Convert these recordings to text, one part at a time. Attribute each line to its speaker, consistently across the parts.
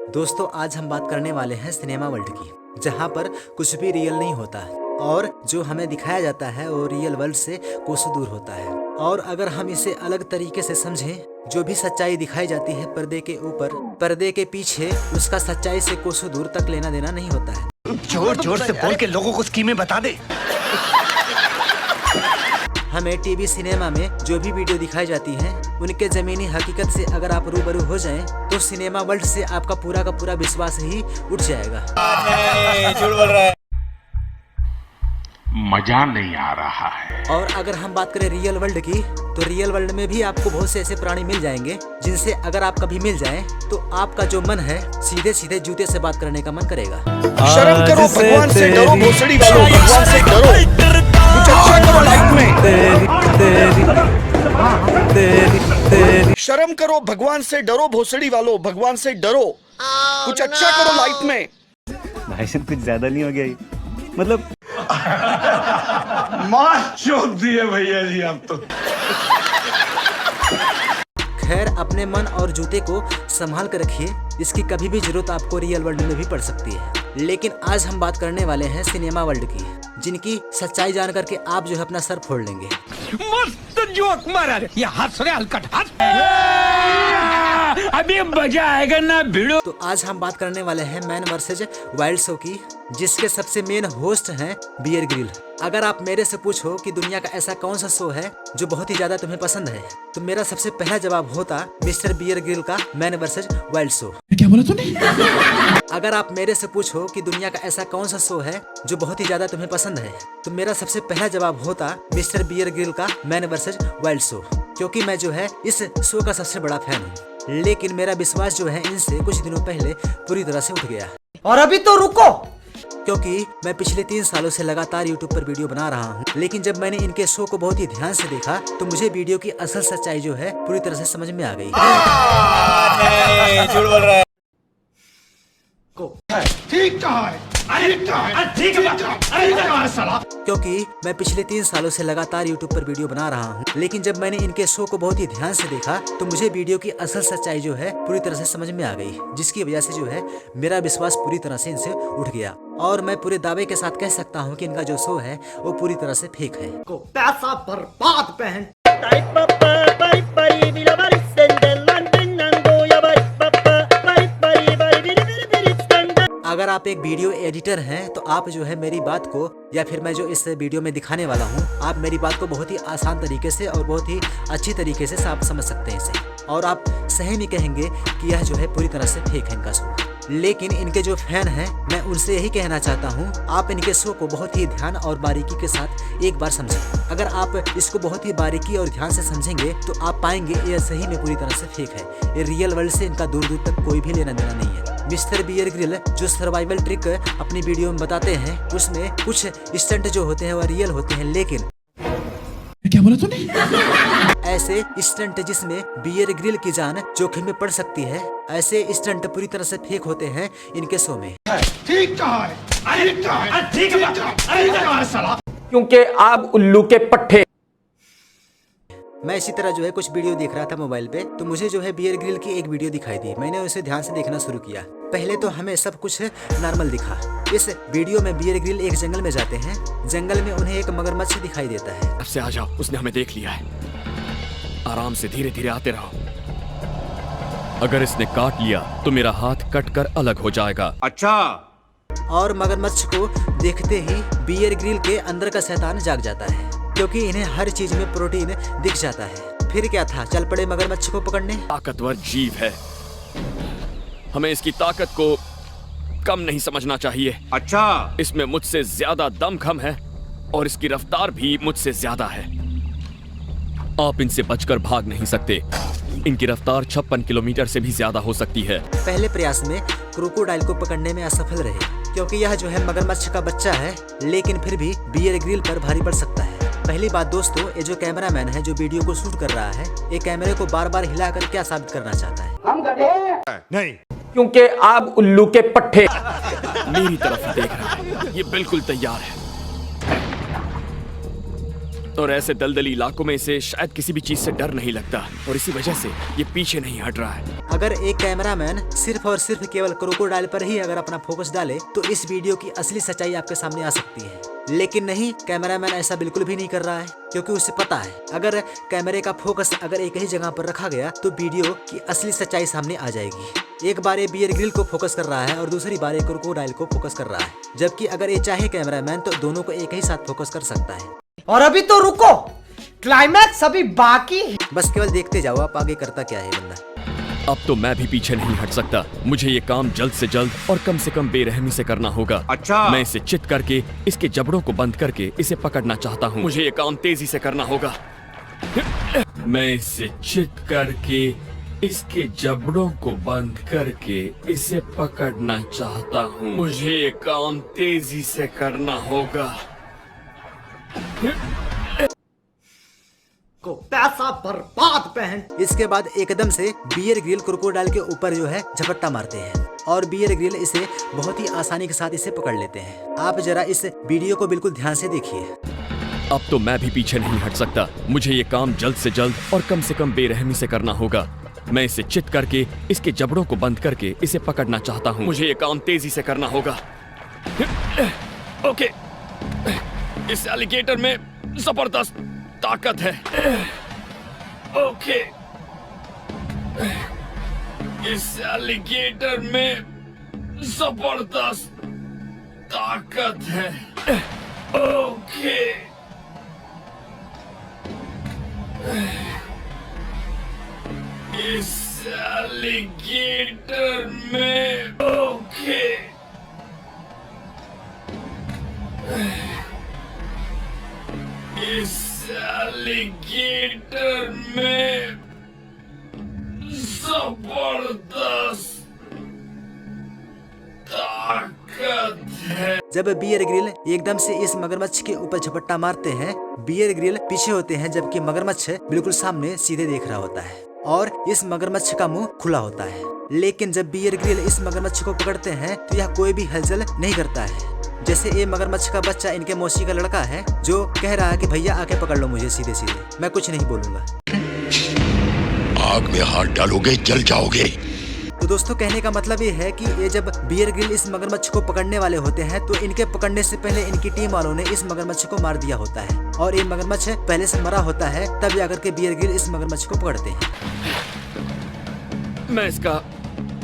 Speaker 1: दोस्तों आज हम बात करने वाले हैं सिनेमा वर्ल्ड की, जहाँ पर कुछ भी रियल नहीं होता है और जो हमें दिखाया जाता है वो रियल वर्ल्ड से कोसों दूर होता है। और अगर हम इसे अलग तरीके से समझें, जो भी सच्चाई दिखाई जाती है पर्दे के ऊपर, पर्दे के पीछे उसका सच्चाई से कोसों दूर तक लेना देना नहीं होता है।
Speaker 2: जोर जोर से बोल के लोगों को स्कीमें बता दे।
Speaker 1: हमें टीवी सिनेमा में जो भी वीडियो दिखाई जाती हैं, उनके जमीनी हकीकत से अगर आप रूबरू हो जाएं, तो सिनेमा वर्ल्ड से आपका पूरा का पूरा विश्वास ही उठ जाएगा।
Speaker 3: झूठ बोल रहा है। मजा नहीं आ रहा है।
Speaker 1: और अगर हम बात करें रियल वर्ल्ड की, तो रियल वर्ल्ड में भी आपको बहुत से ऐसे प्राणी मिल जाएंगे जिनसे अगर आप कभी मिल जाएं, तो आपका जो मन है सीधे सीधे जूते से बात करने का मन करेगा।
Speaker 2: शर्म करो, भगवान से डरो, भोसड़ी वालों, भगवान से डरो, कुछ अच्छा करो लाइफ में। शर्म करो, भगवान से डरो, भोसड़ी वालों, भगवान से डरो, कुछ अच्छा करो लाइफ में।
Speaker 4: भाई साहब कुछ ज्यादा नहीं हो गया ये? मतलब
Speaker 3: मार चोट दिए भैया जी आप तो।
Speaker 1: खैर, अपने मन और जूते को संभाल कर रखिए, इसकी कभी भी जरूरत आपको रियल वर्ल्ड में भी पड़ सकती है। लेकिन आज हम बात करने वाले हैं सिनेमा वर्ल्ड की, जिनकी सच्चाई जान करके आप जो है अपना सर फोड़ लेंगे।
Speaker 5: मस्त जोक मारा रे, ये हंस रहे हलकट हंस। अभी मजा आएगा ना भिड़ो।
Speaker 1: तो आज हम बात करने वाले हैं मैन वर्सेज वाइल्ड शो की, जिसके सबसे मेन होस्ट हैं बियर ग्रिल। अगर आप मेरे से पूछो कि दुनिया का ऐसा कौन सा शो है जो बहुत ही ज्यादा तुम्हें पसंद है, तो मेरा सबसे पहला जवाब होता मिस्टर बियर ग्रिल का मैन वर्सेज वाइल्ड शो।
Speaker 5: क्या बोला तूने?
Speaker 1: अगर आप मेरे से पूछो कि दुनिया का ऐसा कौन सा शो है जो बहुत ही ज्यादा तुम्हें पसंद है, तो मेरा सबसे पहला जवाब होता मिस्टर बियर ग्रिल का मैन वर्सेज वाइल्ड शो, क्योंकि मैं जो है इस शो का सबसे बड़ा फैन हूँ। लेकिन मेरा विश्वास जो है इनसे कुछ दिनों पहले पूरी तरह से उठ गया।
Speaker 6: और अभी तो रुको,
Speaker 1: क्योंकि मैं पिछले 3 सालों से लगातार YouTube पर वीडियो बना रहा हूँ, लेकिन जब मैंने इनके शो को बहुत ही ध्यान से देखा, तो मुझे वीडियो की असल सच्चाई जो है पूरी तरह से समझ में आ गई।
Speaker 3: झूठ बोल रहा है।
Speaker 5: ठीक कहा है, ठीक कहा है साला।
Speaker 1: क्योंकि मैं पिछले 3 सालों से लगातार YouTube पर वीडियो बना रहा हूँ, लेकिन जब मैंने इनके शो को बहुत ही ध्यान से देखा, तो मुझे वीडियो की असल सच्चाई जो है पूरी तरह से समझ में आ गई, जिसकी वजह से जो है मेरा विश्वास पूरी तरह से इनसे उठ गया। और मैं पूरे दावे के साथ कह सकता हूँ कि इनका जो शो है वो पूरी तरह से फेक है।
Speaker 6: पैसा बर्बाद बहन।
Speaker 1: अगर आप एक वीडियो एडिटर हैं, तो आप जो है मेरी बात को, या फिर मैं जो इस वीडियो में दिखाने वाला हूँ, आप मेरी बात को बहुत ही आसान तरीके से और बहुत ही अच्छी तरीके से आप समझ सकते हैं इसे, और आप सही नहीं कहेंगे कि यह जो है पूरी तरह से फेक है इनका शो। लेकिन इनके जो फैन हैं, मैं उनसे यही कहना चाहता हूँ, आप इनके शो को बहुत ही ध्यान और बारीकी के साथ एक बार समझें। अगर आप इसको बहुत ही बारीकी और ध्यान से समझेंगे, तो आप पाएंगे ये सही में पूरी तरह से फेक है। ये रियल वर्ल्ड से इनका दूर दूर तक कोई भी लेना देना नहीं है। मिस्टर बियर ग्रिल जो सर्वाइवल ट्रिक अपनी वीडियो में बताते हैं, उसमें कुछ स्टंट जो होते हैं वह रियल होते हैं, लेकिन
Speaker 5: क्या बोला तूने?
Speaker 1: ऐसे स्टंट जिसमें बियर ग्रिल की जान जोखिम में पड़ सकती है, ऐसे स्टंट पूरी तरह से फेक होते हैं इनके शो में।
Speaker 5: ठीक कहा है, ठीक कहा है साला।
Speaker 6: क्योंकि आप उल्लू के पट्टे।
Speaker 1: मैं इसी तरह जो है कुछ वीडियो देख रहा था मोबाइल पे, तो मुझे जो है बियर ग्रिल की एक वीडियो दिखाई दी। मैंने उसे ध्यान से देखना शुरू किया। पहले तो हमें सब कुछ नॉर्मल दिखा। इस वीडियो में बियर ग्रिल एक जंगल में जाते हैं। जंगल में उन्हें एक मगरमच्छ दिखाई देता है।
Speaker 7: अब से आ जाओ, उसने हमें देख लिया है। आराम से धीरे धीरे आते रहो। अगर इसने काट लिया तो मेरा हाथ कट कर अलग हो जाएगा।
Speaker 3: अच्छा।
Speaker 1: और मगरमच्छ को देखते ही बियर ग्रिल के अंदर का शैतान जाग जाता है, क्योंकि इन्हें हर चीज में प्रोटीन दिख जाता है। फिर क्या था, चल पड़े मगरमच्छ को पकड़ने।
Speaker 7: ताकतवर जीव है, हमें इसकी ताकत को कम नहीं समझना चाहिए।
Speaker 3: अच्छा।
Speaker 7: इसमें मुझसे ज्यादा दमखम है और इसकी रफ्तार भी मुझसे ज्यादा है। आप इनसे बचकर भाग नहीं सकते। इनकी रफ्तार 56 किलोमीटर से भी ज्यादा हो सकती है।
Speaker 1: पहले प्रयास में क्रोकोडाइल को पकड़ने में असफल रहे, क्योंकि यह जो है मगरमच्छ का बच्चा है, लेकिन फिर भी बियर ग्रिल पर भारी पड़ सकता है। पहली बात दोस्तों, ये जो कैमरामैन है जो वीडियो को शूट कर रहा है, ये कैमरे को बार बार हिलाकर क्या साबित करना चाहता है?
Speaker 6: हम गधे हैं।
Speaker 3: नहीं।
Speaker 6: क्योंकि आप उल्लू के पट्टे।
Speaker 7: मेरी तरफ देख रहा है, ये बिल्कुल तैयार है। और ऐसे दलदली इलाकों में इसे शायद किसी भी चीज से डर नहीं लगता और इसी वजह से ये पीछे नहीं हट रहा है।
Speaker 1: अगर एक कैमरामैन सिर्फ और सिर्फ केवल क्रोकोडाइल पर ही अगर अपना फोकस डाले तो इस वीडियो की असली सच्चाई आपके सामने आ सकती है, लेकिन नहीं, कैमरामैन ऐसा बिल्कुल भी नहीं कर रहा है, क्योंकि उसे पता है अगर कैमरे का फोकस अगर एक ही जगह पर रखा गया तो वीडियो की असली सच्चाई सामने आ जाएगी। एक बार ये बियर ग्रिल को फोकस कर रहा है और दूसरी बार ये क्रोकोडाइल को फोकस कर रहा है, जबकि अगर ये चाहे कैमरामैन तो दोनों को एक ही साथ फोकस कर सकता है।
Speaker 6: और अभी तो रुको, क्लाइमैक्स अभी बाकी है।
Speaker 1: बस केवल देखते जाओ आप आगे करता क्या है बंदा।
Speaker 7: अब तो मैं भी पीछे नहीं हट सकता। मुझे ये काम जल्द से जल्द और कम से कम बेरहमी से करना होगा।
Speaker 3: अच्छा।
Speaker 7: मैं इसे चित करके इसके जबड़ों को बंद करके इसे पकड़ना चाहता हूँ। मुझे ये काम तेजी से करना होगा। मैं इसे चित करके इसके जबड़ों को बंद करके इसे पकड़ना चाहता हूँ। मुझे ये काम तेजी से करना होगा।
Speaker 6: को पैसा बर्बाद पहन।
Speaker 1: इसके बाद एकदम से बियर ग्रिल क्रोकोडाइल के ऊपर जो है झपट्टा मारते हैं और बियर ग्रिल इसे बहुत ही आसानी के साथ इसे पकड़ लेते हैं। आप जरा इस वीडियो को बिल्कुल ध्यान से देखिए।
Speaker 7: अब तो मैं भी पीछे नहीं हट सकता। मुझे ये काम जल्द से जल्द और कम से कम बेरहमी से करना होगा। मैं इसे चित करके इसके जबड़ों को बंद करके इसे पकड़ना चाहता हूँ। मुझे ये काम तेजी से करना होगा। ओके, इस एलिगेटर में जबरदस्त ताकत है। ओके, इस एलिगेटर में जबरदस्त ताकत है। ओके, इस एलिगेटर में ओके, इस एलिगेटर में जबरदस्त ताकत है।
Speaker 1: जब बियर ग्रिल एकदम से इस मगरमच्छ के ऊपर झपट्टा मारते हैं, बियर ग्रिल पीछे होते हैं जबकि मगरमच्छ बिल्कुल सामने सीधे देख रहा होता है और इस मगरमच्छ का मुंह खुला होता है। लेकिन जब बियर ग्रिल इस मगरमच्छ को पकड़ते हैं तो यह कोई भी हलचल नहीं करता है। जैसे ये मगरमच्छ का बच्चा इनके मौसी का लड़का है जो कह रहा है कि भैया आके पकड़ लो मुझे सीधे सीधे, मैं कुछ नहीं बोलूंगा।
Speaker 2: आग में हाथ डालोगे जल जाओगे।
Speaker 1: तो दोस्तों कहने का मतलब ये है कि ये जब बियर ग्रिल इस मगरमच्छ को पकड़ने वाले होते हैं तो इनके पकड़ने से पहले इनकी टीम वालों ने इस मगरमच्छ को मार दिया होता है और ये मगरमच्छ पहले से मरा होता है, तब जाकर के बियर ग्रिल इस मगरमच्छ को पकड़ते हैं।
Speaker 7: मैं इसका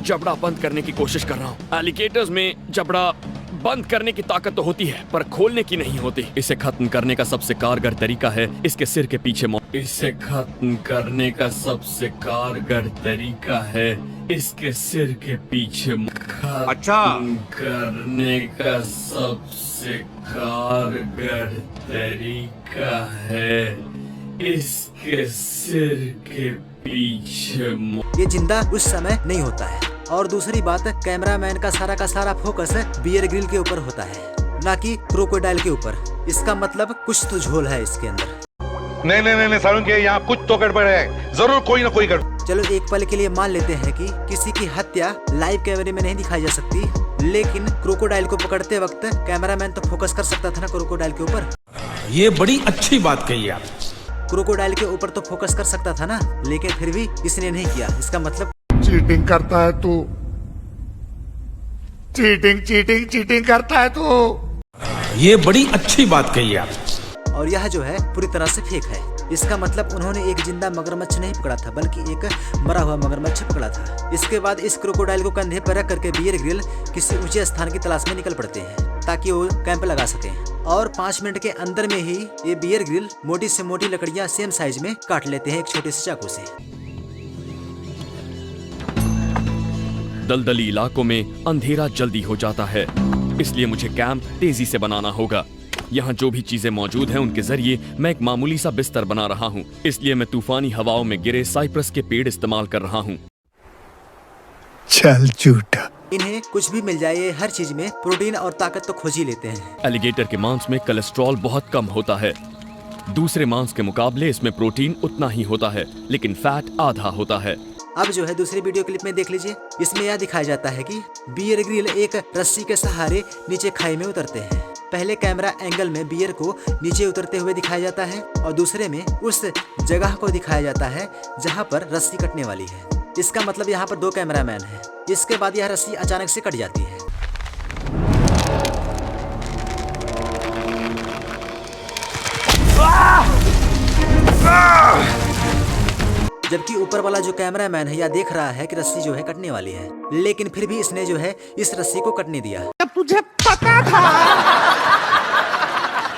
Speaker 7: जबड़ा बंद करने की कोशिश कर रहा हूँ। एलिगेटर्स में जबड़ा बंद करने की ताकत तो होती है पर खोलने की नहीं होती। इसे खत्म करने का सबसे कारगर तरीका है इसके सिर के पीछे इसे खत्म करने का सबसे कारगर तरीका है इसके सिर के पीछे
Speaker 3: अच्छा।
Speaker 7: करने का सबसे कारगर तरीका है इसके सिर के पीछे।
Speaker 1: ये जिंदा उस समय नहीं होता है और दूसरी बात, कैमरामैन का सारा फोकस बियर ग्रिल के ऊपर होता है, ना कि क्रोकोडाइल के ऊपर। इसका मतलब कुछ तो झोल है इसके अंदर।
Speaker 3: नहीं सारुण के यहाँ कुछ तो गड़बड़ है, जरूर कोई ना कोई गड़बड़।
Speaker 1: चलो एक पल के लिए मान लेते हैं कि किसी की हत्या लाइव कैमरे में नहीं दिखाई जा सकती, लेकिन क्रोकोडाइल को पकड़ते वक्त कैमरामैन तो फोकस कर सकता था ना क्रोकोडाइल के ऊपर।
Speaker 5: ये बड़ी अच्छी बात कही आप।
Speaker 1: क्रोकोडाइल के ऊपर तो फोकस कर सकता था ना, लेकिन फिर भी इसने नहीं किया। इसका मतलब
Speaker 2: चीटिंग करता है तू, चीटिंग करता है तू।
Speaker 5: ये बड़ी अच्छी बात कही आप।
Speaker 1: और यह जो है पूरी तरह से फेक है। इसका मतलब उन्होंने एक जिंदा मगरमच्छ नहीं पकड़ा था बल्कि एक मरा हुआ मगरमच्छ पकड़ा था। इसके बाद इस क्रोकोडाइल को कंधे पर रख करके बियर ग्रिल किसी ऊंचे स्थान की तलाश में निकल पड़ते हैं ताकि वो कैंप लगा सके और 5 मिनट के अंदर में ही ये बियर ग्रिल मोटी से मोटी लकड़ियां सेम साइज में काट लेते हैं एक छोटे से चाकू से।
Speaker 7: दलदली इलाकों में अंधेरा जल्दी हो जाता है, इसलिए मुझे कैंप तेजी से बनाना होगा। यहाँ जो भी चीजें मौजूद हैं उनके जरिए मैं एक मामूली सा बिस्तर बना रहा हूँ, इसलिए मैं तूफानी हवाओं में गिरे साइप्रस के पेड़ इस्तेमाल कर रहा हूँ।
Speaker 2: चल झूठा।
Speaker 1: इन्हें कुछ भी मिल जाए, हर चीज में प्रोटीन और ताकत तो खोज ही लेते हैं।
Speaker 7: एलिगेटर के मांस में कोलेस्ट्रॉल बहुत कम होता है। दूसरे मांस के मुकाबले इसमें प्रोटीन उतना ही होता है, लेकिन फैट आधा होता है।
Speaker 1: अब जो है दूसरी वीडियो क्लिप में देख लीजिए। इसमें यह दिखाया जाता है कि बियर ग्रिल एक रस्सी के सहारे नीचे खाई में उतरते हैं। पहले कैमरा एंगल में बियर को नीचे उतरते हुए दिखाया जाता है और दूसरे में उस जगह को दिखाया जाता है जहां पर रस्सी कटने वाली है। इसका मतलब यहाँ पर 2 कैमरामैन हैं। इसके बाद यह रस्सी अचानक से कट जाती है। जबकि ऊपर वाला जो कैमरामैन है यह देख रहा है कि रस्सी जो है कटने वाली है, लेकिन फिर भी इसने जो है इस रस्सी को कटने दिया।
Speaker 2: जब तुझे पता था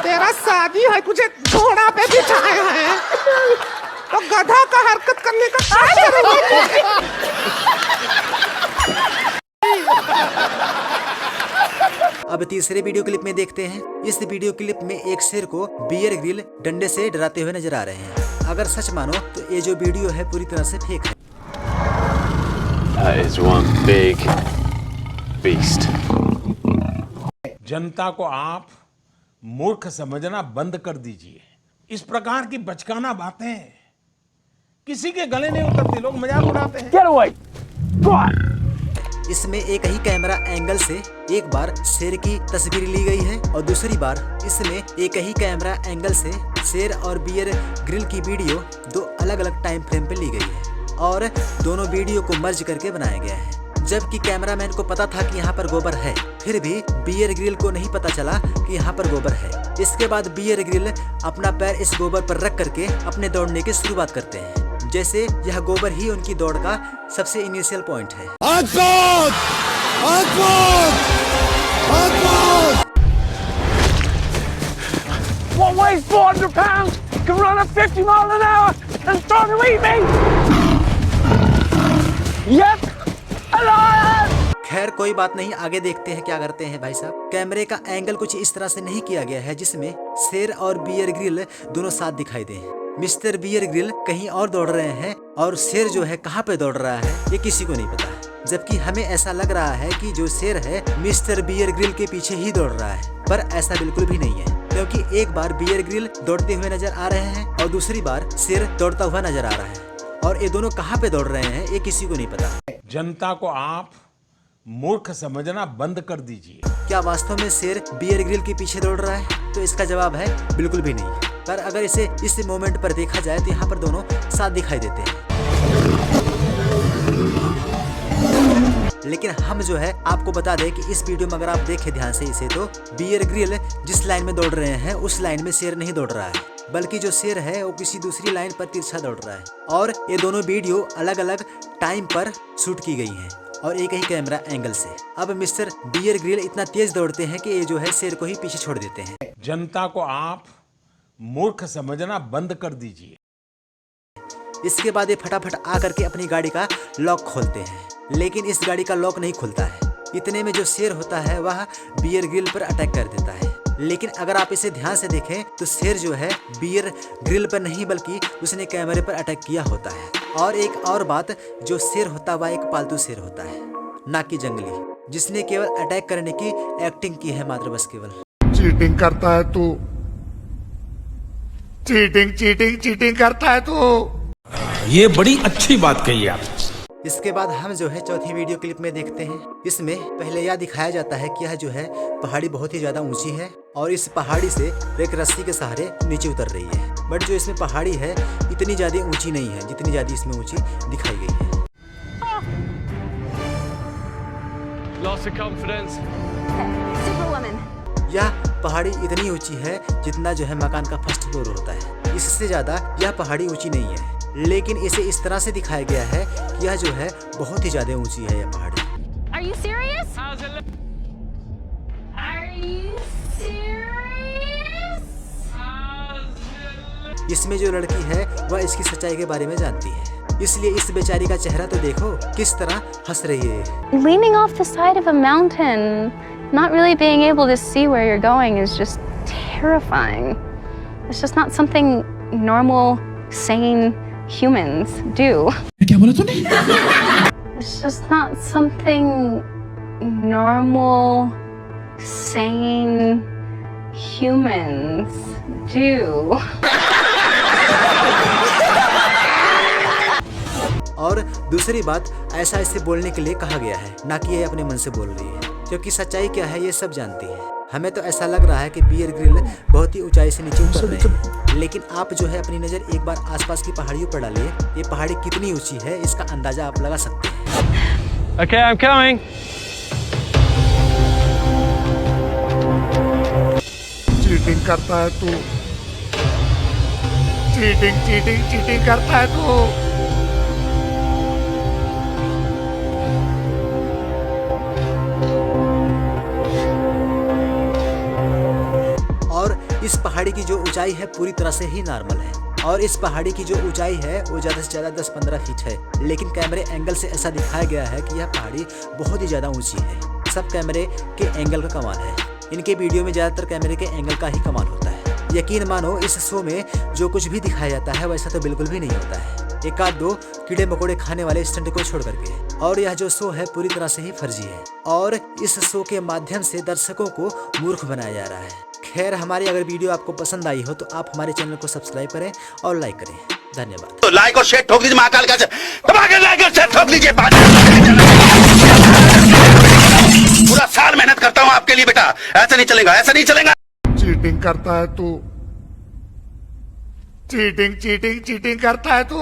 Speaker 2: तेरा शादी है, तुझे घोड़ा पे बिठाया है, तो गधा का हरकत करने का क्या जरूरत
Speaker 1: अब तीसरे वीडियो क्लिप में देखते हैं। इस वीडियो क्लिप में एक शेर को बियर ग्रिल डंडे से डराते हुए नजर आ रहे हैं। अगर सच मानो तो ये जो वीडियो है पूरी तरह से फेक है।
Speaker 8: That is one big beast.
Speaker 9: जनता को आप मूर्ख समझना बंद कर दीजिए। इस प्रकार की बचकाना बातें किसी के गले नहीं उतरती, लोग मजाक उड़ाते हैं।
Speaker 8: Get away! Go on!
Speaker 1: इसमें एक ही कैमरा एंगल से एक बार शेर की तस्वीर ली गई है और दूसरी बार इसमें एक ही कैमरा एंगल से शेर और बियर ग्रिल की वीडियो 2 अलग-अलग टाइम फ्रेम पे ली गई है और दोनों वीडियो को मर्ज करके बनाया गया है। जबकि कैमरामैन को पता था कि यहाँ पर गोबर है, फिर भी बियर ग्रिल को नहीं पता चला कि यहाँ पर गोबर है। इसके बाद बियर ग्रिल अपना पैर इस गोबर पर रख करके अपने दौड़ने की शुरुआत करते हैं, जैसे यह गोबर ही उनकी दौड़ का सबसे इनिशियल पॉइंट है।
Speaker 8: What weighs 400 pounds can run at 50 miles an hour and start to eat me? Yep, alive!
Speaker 1: खैर कोई बात नहीं, आगे देखते हैं क्या करते हैं भाई साहब। कैमरे का एंगल कुछ इस तरह से नहीं किया गया है जिसमें शेर और बियर ग्रिल दोनों साथ दिखाई दे। मिस्टर बियर ग्रिल कहीं और दौड़ रहे हैं और शेर जो है कहाँ पे दौड़ रहा है ये किसी को नहीं पता है। जबकि हमें ऐसा लग रहा है कि जो शेर है मिस्टर बियर ग्रिल के पीछे ही दौड़ रहा है, पर ऐसा बिल्कुल भी नहीं है, क्योंकि एक बार बियर ग्रिल दौड़ते हुए नजर आ रहे हैं और दूसरी बार शेर दौड़ता हुआ नजर आ रहा है और ये दोनों कहाँ पे दौड़ रहे हैं ये किसी को नहीं पता।
Speaker 9: जनता को आप मूर्ख समझना बंद कर दीजिए।
Speaker 1: क्या वास्तव में शेर बियर ग्रिल के पीछे दौड़ रहा है? तो इसका जवाब है बिल्कुल भी नहीं। पर अगर इसे इस मोमेंट पर देखा जाए तो यहाँ पर दोनों साथ दिखाई देते हैं। लेकिन हम जो है आपको बता दें कि इस वीडियो में अगर आप देखें ध्यान से इसे तो बियर ग्रिल जिस लाइन में दौड़ रहे हैं उस लाइन में शेर नहीं दौड़ रहा है, बल्कि जो शेर है वो किसी दूसरी लाइन पर तिरछा दौड़ रहा है। और ये दोनों वीडियो अलग अलग टाइम पर शूट की गई हैं और एक ही कैमरा एंगल से। अब मिस्टर बियर ग्रिल इतना तेज दौड़ते हैं कि ये जो है शेर को ही पीछे छोड़ देते हैं।
Speaker 9: जनता को आप मूर्ख समझना बंद कर दीजिए।
Speaker 1: इसके बाद ये फटाफट आकर के अपनी गाड़ी का लॉक खोलते हैं, लेकिन इस गाड़ी का लॉक नहीं खुलता है। इतने में जो शेर होता है वह बियर ग्रिल पर अटैक कर देता है। लेकिन अगर आप इसे ध्यान से देखें तो शेर जो है बियर ग्रिल पर नहीं बल्कि उसने कैमरे पर अटैक किया होता है। और एक और बात, जो शेर होता है वह एक पालतू शेर होता है, ना कि जंगली, जिसने केवल अटैक करने की एक्टिंग की है मात्र बस केवल।
Speaker 2: चीटिंग करता है तू, चीटिंग करता है तू।
Speaker 5: ये बड़ी अच्छी बात कही आप।
Speaker 1: इसके बाद हम जो है चौथी वीडियो क्लिप में देखते हैं। इसमें पहले यह दिखाया जाता है कि यह जो है पहाड़ी बहुत ही ज्यादा ऊंची है और इस पहाड़ी से एक रस्सी के सहारे नीचे उतर रही है। बट जो इसमें पहाड़ी है इतनी ज्यादा ऊंची नहीं है जितनी ज्यादा इसमें ऊंची दिखाई गई है।
Speaker 7: Loss of confidence.
Speaker 10: Superwoman.
Speaker 1: यह पहाड़ी इतनी ऊंची है जितना जो है मकान का फर्स्ट फ्लोर होता है। इससे ज्यादा यह पहाड़ी ऊंची नहीं है, लेकिन इसे इस तरह से दिखाया गया है कि यह जो है बहुत ही ज्यादा ऊंची है यह पहाड़ी।
Speaker 10: Are you serious? Are you serious?
Speaker 1: इसमें जो लड़की है वह इसकी सच्चाई के बारे में जानती है, इसलिए इस बेचारी का चेहरा तो देखो किस तरह हंस रही है।
Speaker 10: Leaning off the side of a mountain, not really being able to see where you're going is just terrifying. It's just not something normal, sane humans do.
Speaker 5: क्या बोला तूने?
Speaker 10: It's just not something normal, sane humans do.
Speaker 1: और दूसरी बात, ऐसा इसे बोलने के लिए कहा गया है, ना कि ये अपने मन से बोल रही है, क्योंकि सच्चाई क्या है ये सब जानती है। हमें तो ऐसा लग रहा है कि बियर ग्रिल बहुत ही ऊंचाई से नीचे उतर रहे हैं, लेकिन आप जो है अपनी नज़र एक बार आसपास की पहाड़ियों पर डालिए। ये पहाड़ी कितनी ऊंची है इसका अंदाजा आप लगा सकते हैं।
Speaker 8: Okay, I'm coming.
Speaker 5: चीटिंग करता है तू, चीटिंग करता है तू।
Speaker 1: और इस पहाड़ी की जो ऊंचाई है पूरी तरह से ही नॉर्मल है, और इस पहाड़ी की जो ऊंचाई है वो ज़्यादा से ज़्यादा 10-15 फीट है, लेकिन कैमरे एंगल से ऐसा दिखाया गया है कि यह पहाड़ी बहुत ही ज़्यादा ऊंची है। सब कैमरे के एंगल का कमाल है। इनके वीडियो में ज़्यादातर कैमरे के एंगल का ही कमाल होता है। यकीन मानो इस शो में जो कुछ भी दिखाया जाता है वैसा तो बिल्कुल भी नहीं होता है, एक आध दो कीड़े मकोड़े खाने वाले स्टंट को छोड़ करके। और यह जो शो है पूरी तरह से ही फर्जी है, और इस शो के माध्यम से दर्शकों को मूर्ख बनाया जा रहा है। खैर, हमारी अगर वीडियो आपको पसंद आई हो तो आप हमारे चैनल को सब्सक्राइब करें और लाइक करें। धन्यवाद।
Speaker 5: तो लाइक और शेयर ठोक लीजिए, महाकाल का दबा के लाइक और शेयर ठोक लीजिए। पूरा साल मेहनत करता हूँ आपके लिए बेटा, ऐसा नहीं चलेगा, ऐसा नहीं चलेगा। चीटिंग करता है तू, चीटिंग करता है तू।